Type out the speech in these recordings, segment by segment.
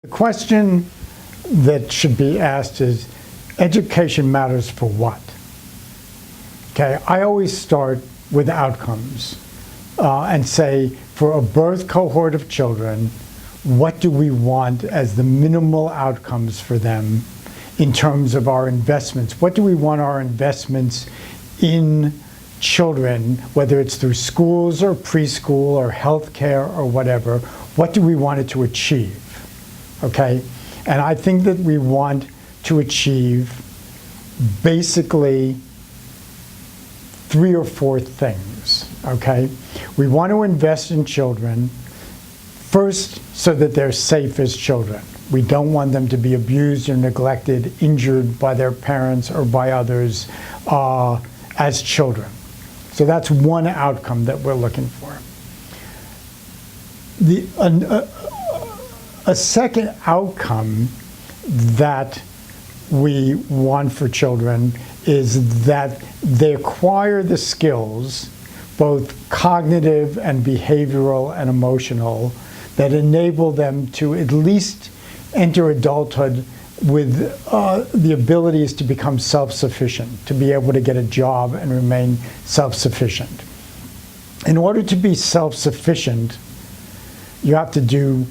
The question that should be asked is, education matters for what? Okay, I always start with outcomes and say, for a birth cohort of children, what do we want as the minimal outcomes for them in terms of our investments? What do we want our investments in children, whether it's through schools or preschool or healthcare or whatever, what do we want it to achieve? Okay, and I think that we want to achieve basically 3 or 4 things, okay? We want to invest in children, first, so that they're safe as children. We don't want them to be abused or neglected, injured by their parents or by others as children. So that's one outcome that we're looking for. A second outcome that we want for children is that they acquire the skills, both cognitive and behavioral and emotional, that enable them to at least enter adulthood with the abilities to become self-sufficient, to be able to get a job and remain self-sufficient. In order to be self-sufficient, you have to do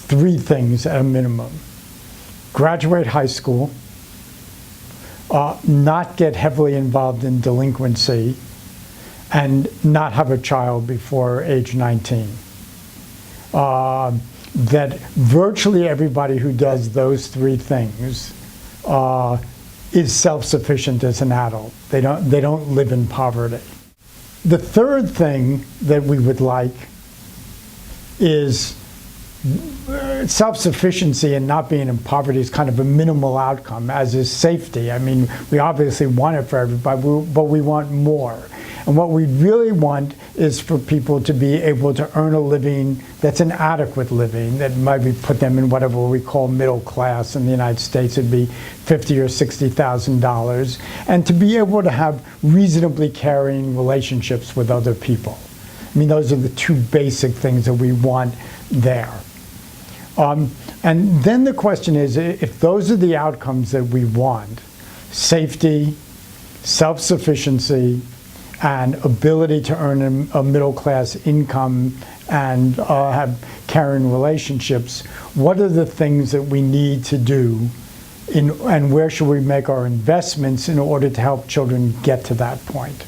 3 things at a minimum. Graduate high school, not get heavily involved in delinquency, and not have a child before age 19. That virtually everybody who does those 3 things is self-sufficient as an adult. They don't live in poverty. The third thing that we would like is self-sufficiency and not being in poverty is kind of a minimal outcome, as is safety. I mean, we obviously want it for everybody, but we want more. And what we really want is for people to be able to earn a living that's an adequate living, that might put them in whatever we call middle class. In the United States, it'd be $50,000 or $60,000, and to be able to have reasonably caring relationships with other people. I mean, those are the 2 basic things that we want there. And then the question is, if those are the outcomes that we want, safety, self-sufficiency, and ability to earn a middle-class income and have caring relationships, what are the things that we need to do and where should we make our investments in order to help children get to that point?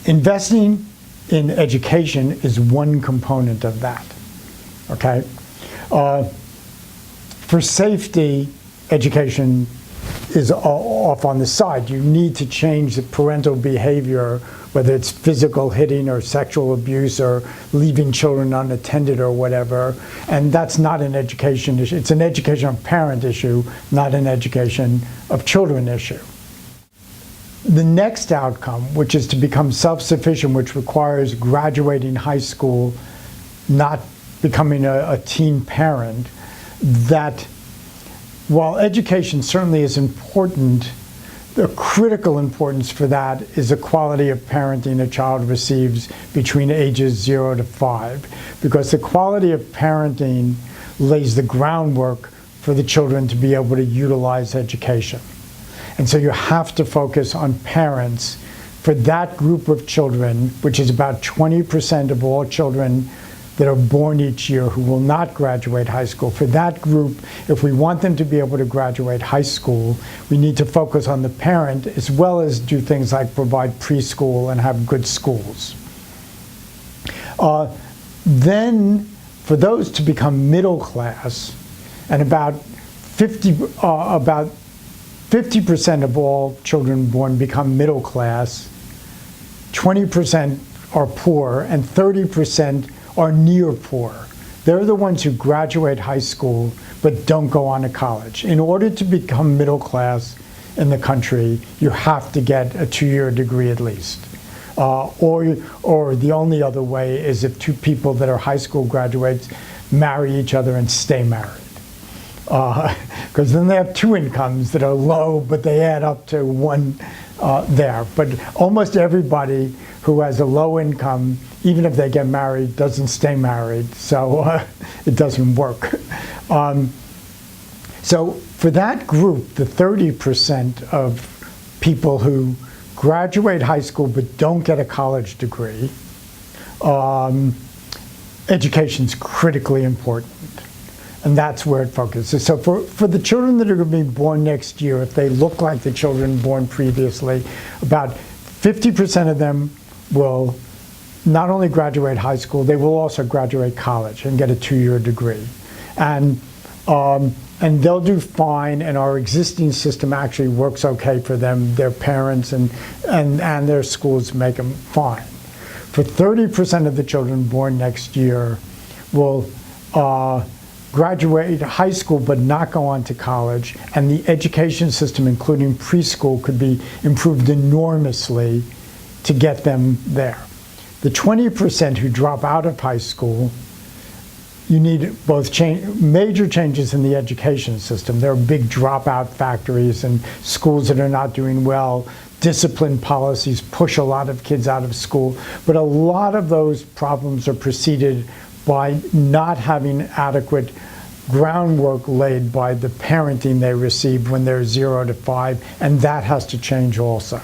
Investing in education is one component of that, okay? For safety, education is off on the side. You need to change the parental behavior, whether it's physical hitting or sexual abuse or leaving children unattended or whatever, and that's not an education issue. It's an education of parent issue, not an education of children issue. The next outcome, which is to become self-sufficient, which requires graduating high school, not becoming a teen parent, that while education certainly is important, the critical importance for that is the quality of parenting a child receives between ages 0 to 5, because the quality of parenting lays the groundwork for the children to be able to utilize education. And so you have to focus on parents for that group of children, which is about 20% of all children that are born each year who will not graduate high school. For that group, if we want them to be able to graduate high school, we need to focus on the parent as well as do things like provide preschool and have good schools. Then, for those to become middle class, and about 50% of all children born become middle class, 20% are poor, and 30% are near poor. They're the ones who graduate high school but don't go on to college. In order to become middle class in the country, you have to get a 2-year degree at least. Or the only other way is if 2 people that are high school graduates marry each other and stay married. Because then they have 2 incomes that are low, but they add up to one there. But almost everybody who has a low income, even if they get married, doesn't stay married, so it doesn't work. So for that group, the 30% of people who graduate high school but don't get a college degree, education's critically important. And that's where it focuses. So for the children that are going to be born next year, if they look like the children born previously, about 50% of them will not only graduate high school, they will also graduate college and get a 2-year degree. And they'll do fine, and our existing system actually works okay for them. Their parents and their schools make them fine. For 30% of the children born next year will graduate high school but not go on to college, and the education system, including preschool, could be improved enormously to get them there. The 20% who drop out of high school, you need both major changes in the education system. There are big dropout factories and schools that are not doing well. Discipline policies push a lot of kids out of school, but a lot of those problems are preceded by not having adequate groundwork laid by the parenting they received when they're 0 to 5, and that has to change also.